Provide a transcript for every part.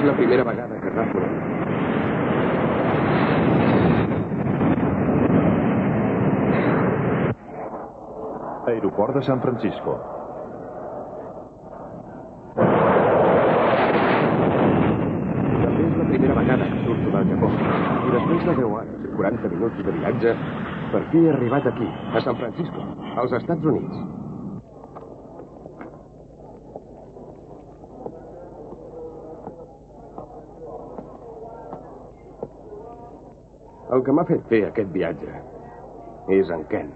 la primera vegada que rafo. Aeroport de San Francisco. També és la primera vegada que surto del Japó. I després de 10 anys i 40 minuts de viatge, per fi he arribat aquí, a San Francisco, als Estats Units. El que m'ha fet fer aquest viatge és en Ken.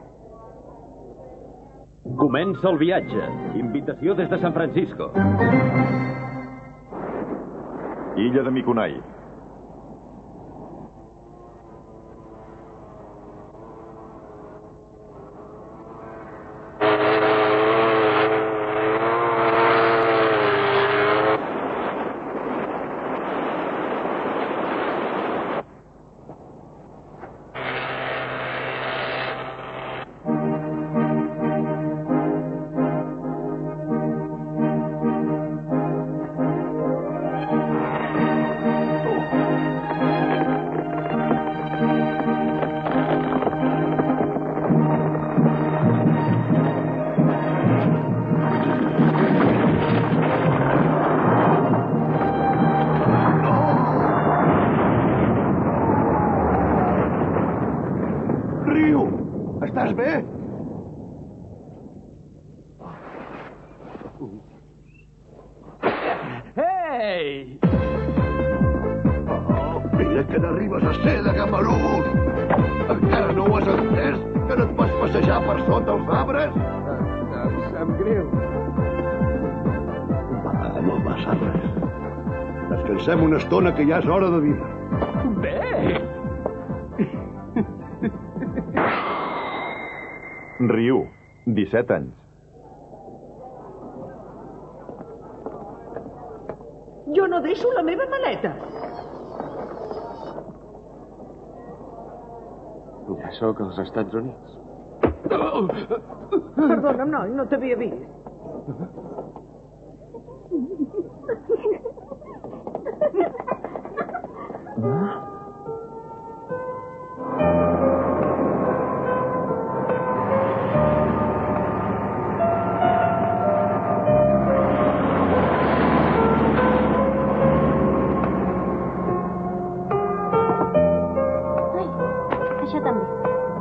Comença el viatge. Invitació des de San Francisco. Illa de Miconai. Estàs bé? Ei! Oh, mira que n'arribes a ser de gamarús! Encara no ho has entès? Que no et pots passejar per sota els arbres? Em sap greu. Va, no passa res. Descansem una estona que ja és hora de dinar. Bé! Ryu, 17 anys. Jo no deixo la meva maleta. Ja sóc als Estats Units. Perdona'm, noi, no t'havia vist.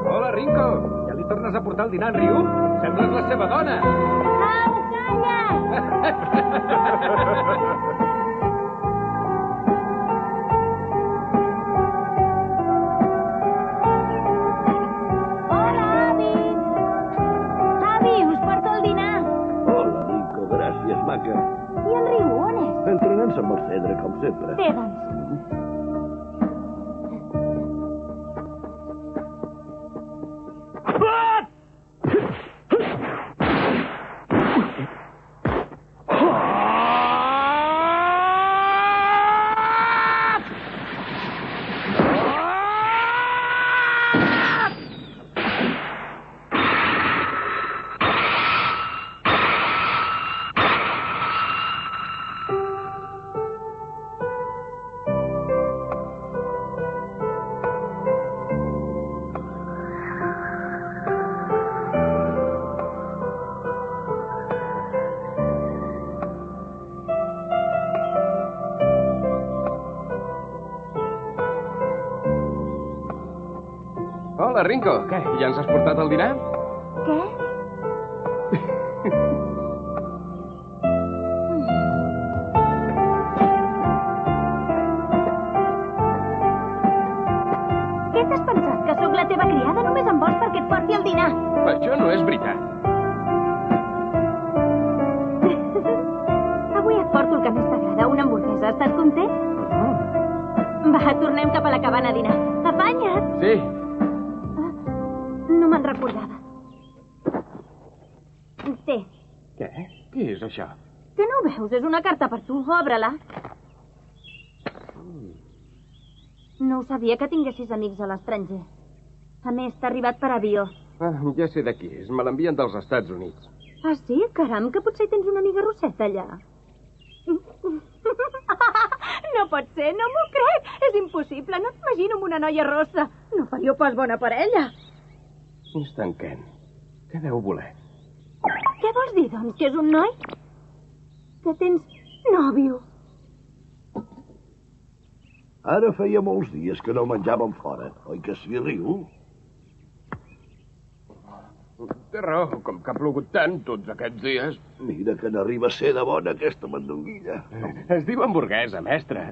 Hola, Rinko! Ja li tornes a portar el dinar en Ryu? Sembles la seva dona! Au, calla! Hola, avi! Avi, us porto el dinar. Hola, Nico, gràcies, maca. I en Riu, on és? Entrenant-se amb el Cedre, com sempre. Bé, doncs. Hola, Rinko. Què, ja ens has portat el dinar? Què? Què t'has pensat? Que sóc la teva criada? Només em vols perquè et porti el dinar. Això no és veritat. Avui et porto el que més t'agrada, una hamburguesa. Estàs content? Va, tornem cap a la cabana a dinar. Afanya't! Sí. No me'n recordava. Té. Què? Què és això? Que no ho veus? És una carta per tu. Obre-la. No ho sabia que tinguessis amics a l'estranger. A més, t'ha arribat per avió. Ah, ja sé de qui és. Me l'envien dels Estats Units. Ah, sí? Caram, que potser tens una amiga rosseta allà. No pot ser, no m'ho crec. És impossible, no t'imagino amb una noia rossa. No faríeu pas bona parella. És en Ken. Què deu voler? Què vols dir, doncs, que és un noi? Que tens nòvio? Ara feia molts dies que no menjàvem fora, oi que sí, Ryu? Té raó, com que ha plogut tant tots aquests dies. Mira que n'arriba a ser de bona aquesta mandonguilla. Es diu hamburguesa, mestre.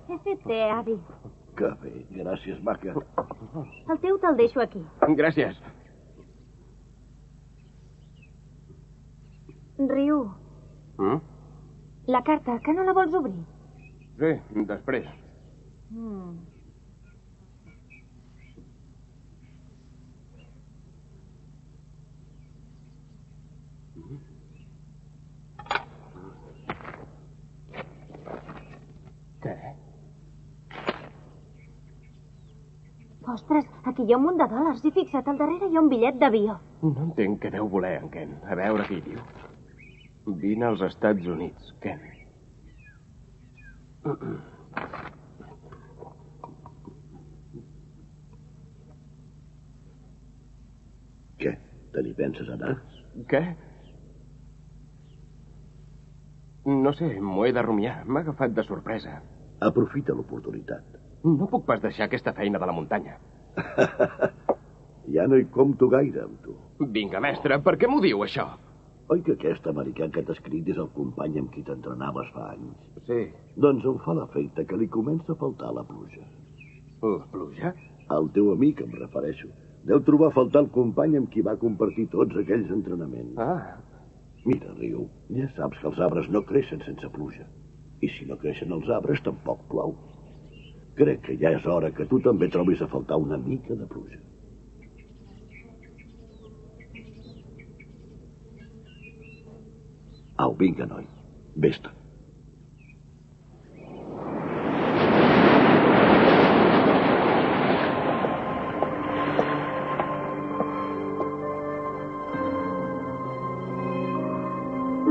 He fet té, avi. Que bé, gràcies, maca. El teu te'l deixo aquí. Gràcies. Ryu, Mm? la carta, que no la vols obrir? Sí, després. Què? Ostres, aquí hi ha un munt de dòlars i fixa't, al darrere hi ha un bitllet d'avió. No entenc què deu voler, en Ken. A veure què hi diu. Vine als Estats Units, Ken. Què? Te n'hi penses anar? Què? No sé, m'ho he de rumiar. M'ha agafat de sorpresa. Aprofita l'oportunitat. No puc pas deixar aquesta feina de la muntanya. Ja no hi compto gaire amb tu. Vinga, mestre, per què m'ho diu, això? Oi que aquest americà que t'ha escrit és el company amb qui t'entrenaves fa anys? Sí. Doncs em fa l'efecte que li comença a faltar la pluja. La pluja? Al teu amic em refereixo. Deu trobar a faltar el company amb qui va compartir tots aquells entrenaments. Ah, Mira, Ryu, ja saps que els arbres no creixen sense pluja. I si no creixen els arbres, tampoc plou. Crec que ja és hora que tu també trobis a faltar una mica de pluja. Au, vinga, noi. Vés-te'n.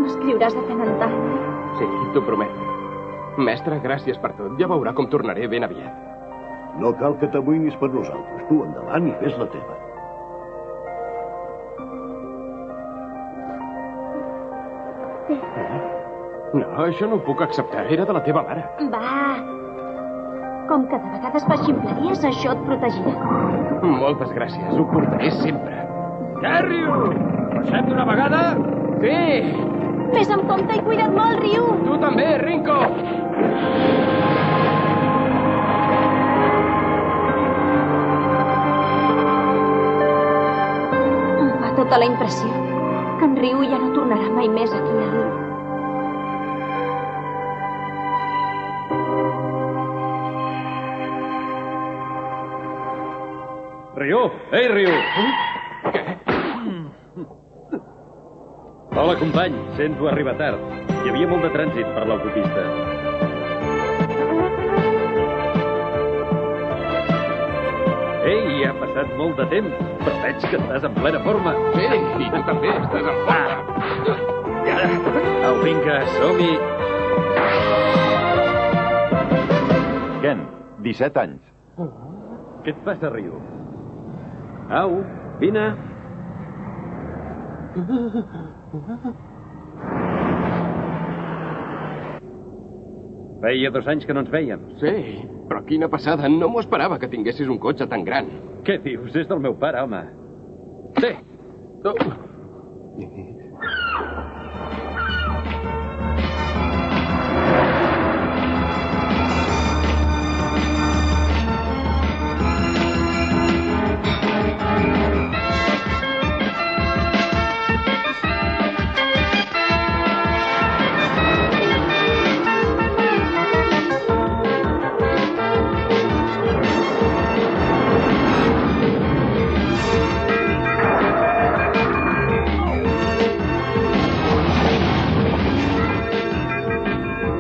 M'escriuràs de tant en tant. sí, t'ho prometo. Mestre, gràcies per tot. Ja veurà com tornaré ben aviat. No cal que t'amoïnis per nosaltres. Tu endavant i fes la teva. No, això no ho puc acceptar. Era de la teva mare. Va! Com que de vegades fas ximpleries, això et protegirà. Moltes gràcies. Ho portaré sempre. Què, Ryu? Passem d'una vegada? Sí! Ves amb compte i cuida't molt, Ryu! Tu també, Rinko! Em fa tota la impressió que en Ryu ja no tornarà mai més aquí a l'illa. Ryu! Ei, Ryu! Què? Hola, company. Sento arribar tard. Hi havia molt de trànsit per l'autopista. Ei, ha passat molt de temps, però veig que estàs en plena forma. Sí, i tu també estàs en forma. Au, vinga, som-hi. Ken, 17 anys. Què et passa, Ryu? Au, vine. Feia 2 anys que no ens veiem. Sí, però quina passada. No m'ho esperava que tinguessis un cotxe tan gran. Què dius? És del meu pare, home. Sí. Oh.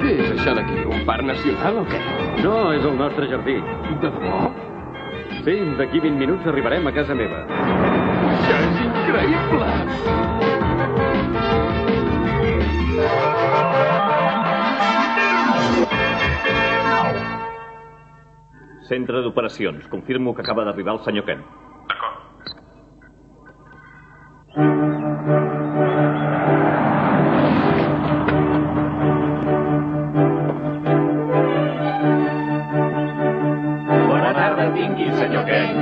Què és això d'aquí? Un parc nacional o què? No, és el nostre jardí. De debò? Sí, d'aquí 20 minuts arribarem a casa meva. Això és increïble! Centre d'operacions. Confirmo que acaba d'arribar el senyor Kent. Bona tarda tingui, senyor Kent.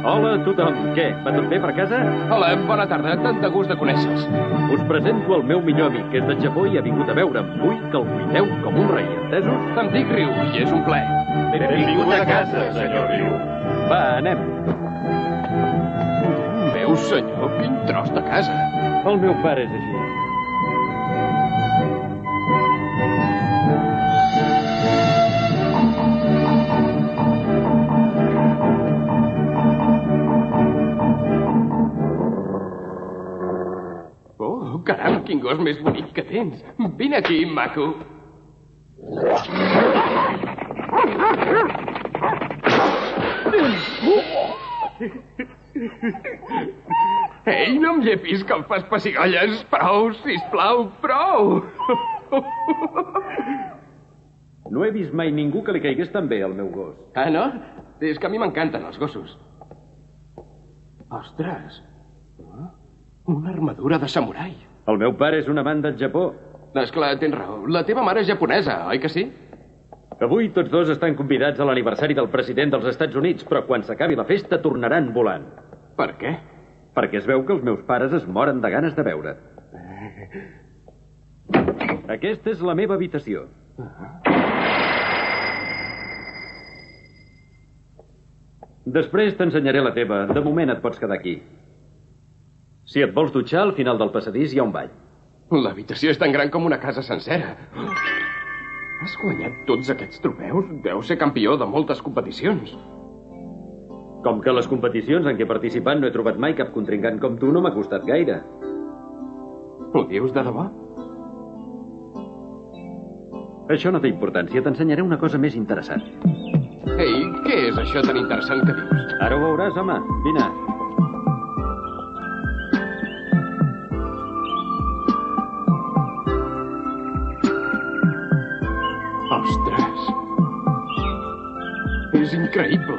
Hola a tothom. Què, va tot bé per casa? Hola, bona tarda. Tant de gust de conèixer-los. Us presento el meu millor amic, que és de Japó i ha vingut a veure'm. Vull que el cuideu com un rei, entesos? Em dic Ryu i és un plaer. Benvingut a casa, senyor Ryu. Va, anem. Meu senyor, quin tros de casa. El meu pare és així. Oh, caram, quin gos més bonic que tens. Vine aquí, maco. Ei, no em llepis que em fas pessigolles. Prou, sisplau, prou. No he vist mai ningú que li caigués tan bé al meu gos. Ah, no? És que a mi m'encanten els gossos. Ostres. Una armadura de samurai. El meu pare és un amant del Japó. Esclar, tens raó. La teva mare és japonesa, oi que sí? Avui tots dos estan convidats a l'aniversari del president dels Estats Units, però quan s'acabi la festa tornaran volant. Per què? Perquè es veu que els meus pares es moren de ganes de veure. Aquesta és la meva habitació. Després t'ensenyaré la teva. De moment et pots quedar aquí. Si et vols dutxar, al final del passadís hi ha un bany. L'habitació és tan gran com una casa sencera. Has guanyat tots aquests trofeus? Deu ser campió de moltes competicions. Com que les competicions en què he participat no he trobat mai cap contrincant com tu, no m'ha costat gaire. Ho dius de debò? Això no té importància. T'ensenyaré una cosa més interessant. Ei, què és això tan interessant que dius? Ara ho veuràs, home. Vine. Ostres. És increïble.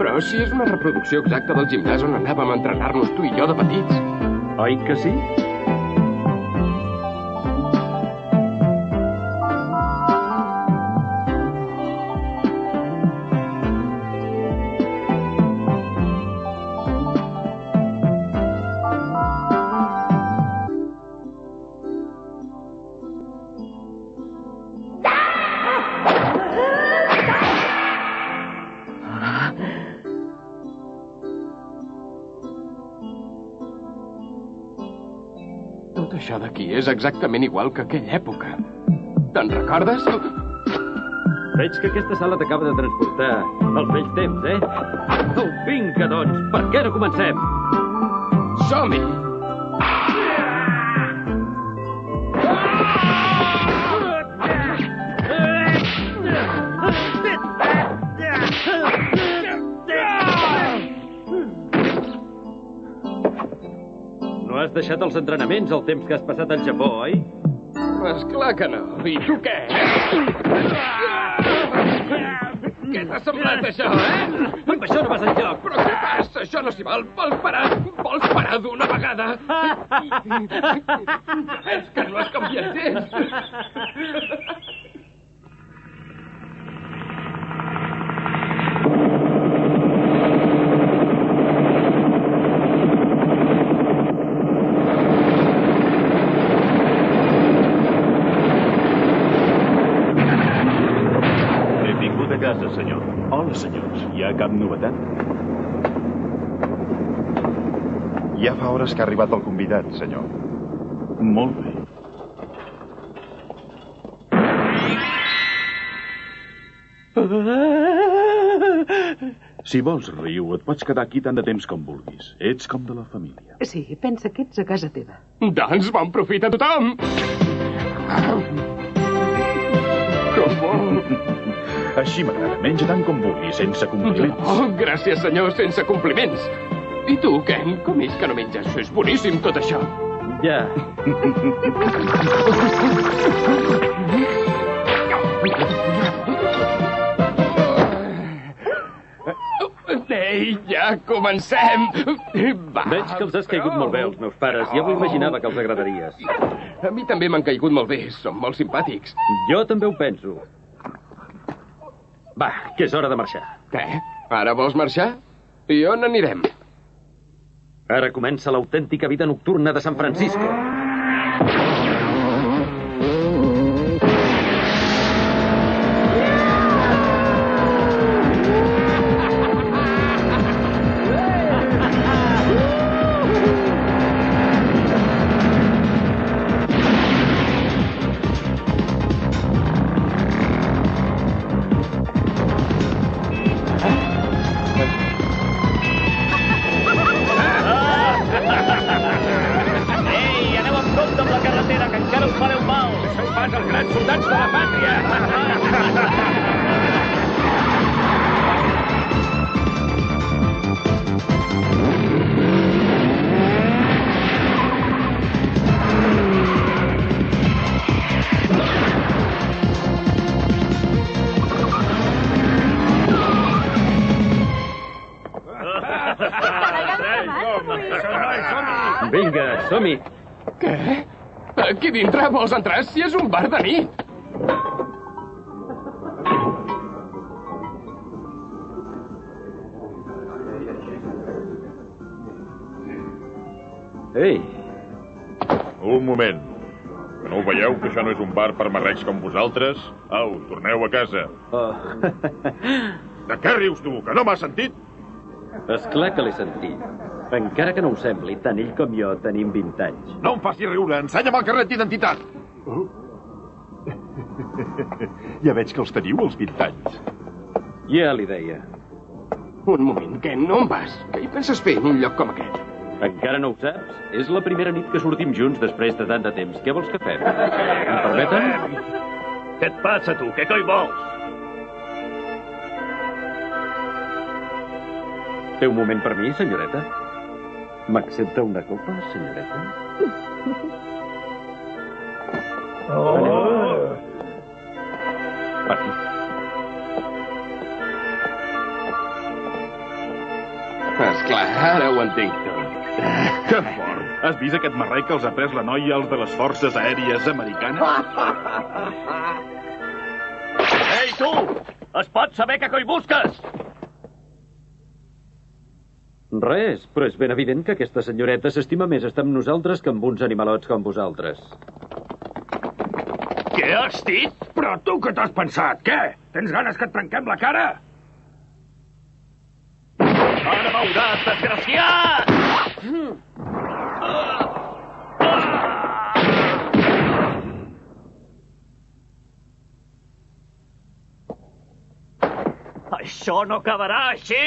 Però si és una reproducció exacta del gimnàs on anàvem a entrenar-nos tu i jo de petits. Oi que sí? Tot això d'aquí és exactament igual que aquella època. Te'n recordes? Veig que aquesta sala t'acaba de transportar als vells temps, eh? Oh, vinga, doncs, per què no comencem? Som-hi! No has deixat els entrenaments el temps que has passat al Japó, oi? Esclar que no. I tu què? Què t'ha semblat això, eh? Amb això no vas enlloc. Però què passa? Això no s'hi val. Vols parar d'una vegada? És que no has canviat gens. Benvingut a casa, senyor. Hola, senyors. Hi ha cap novetat? Ja fa hores que ha arribat el convidat, senyor. Molt bé. Si vols, Ryu, et pots quedar aquí tant de temps com vulguis. Ets com de la família. Sí, pensa que ets a casa teva. Doncs bon profit a tothom! Com vol. Així m'agrada. Menja tant com vulguis, sense compliments. Oh, gràcies, senyor, sense compliments. I tu, Ken, com és que no menges? És boníssim, tot això. Ja. Ei, ja comencem! Va. Veig que els has caigut molt bé, els meus pares. Ja m'ho imaginava que els agradaries. A mi també m'han caigut molt bé, són molt simpàtics. Jo també ho penso. Va, que és hora de marxar. Què? Ara vols marxar? I on anirem? Ara comença l'autèntica vida nocturna de San Francisco. Vinga, som-hi. Què? Aquí dintre vols entrar si és un bar de nit? Ei, Un moment. Que no ho veieu, que això no és un bar per marrecs com vosaltres? Au, torneu a casa. De què rius tu? Que no m'has sentit? Esclar que l'he sentit. Encara que no ho sembli, tant ell com jo tenim 20 anys. No em facis riure, ensenya'm el carnet d'identitat. Ja veig que els teniu, els 20 anys. Ja li deia. Un moment, què? No em vas? Què hi penses fer en un lloc com aquest? Encara no ho saps? És la primera nit que sortim junts després de tant de temps. Què vols que fem? Em permeten? Què et passa, tu? Què coi vols? Té un moment per mi, senyoreta? M'accepta una copa, senyoreta? Per aquí. Esclar, ara ho entenc tot. Que fort! Has vist aquest marrec que els ha pres la noia als de les forces aèries americanes? Ei, tu! Es pot saber què coi busques? Res, però és ben evident que aquesta senyoreta s'estima més estar amb nosaltres que amb uns animalots com vosaltres. Què has dit? Però tu què t'has pensat? Què? Tens ganes que et trenquem la cara? Ara veuràs, desgraciat! Això no acabarà així!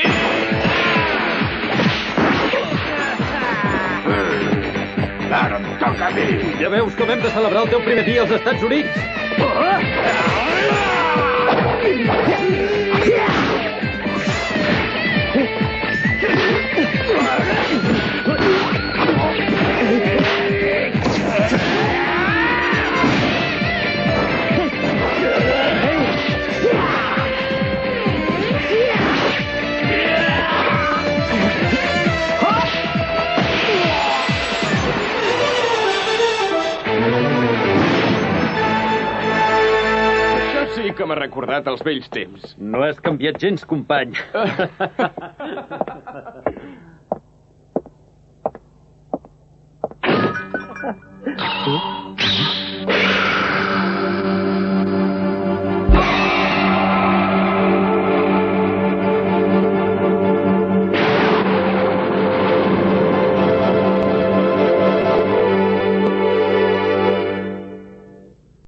Ara em toca a mi! Ja veus com hem de celebrar el teu primer dia als Estats Units? Sí que m'ha recordat els vells temps. No has canviat gens, company.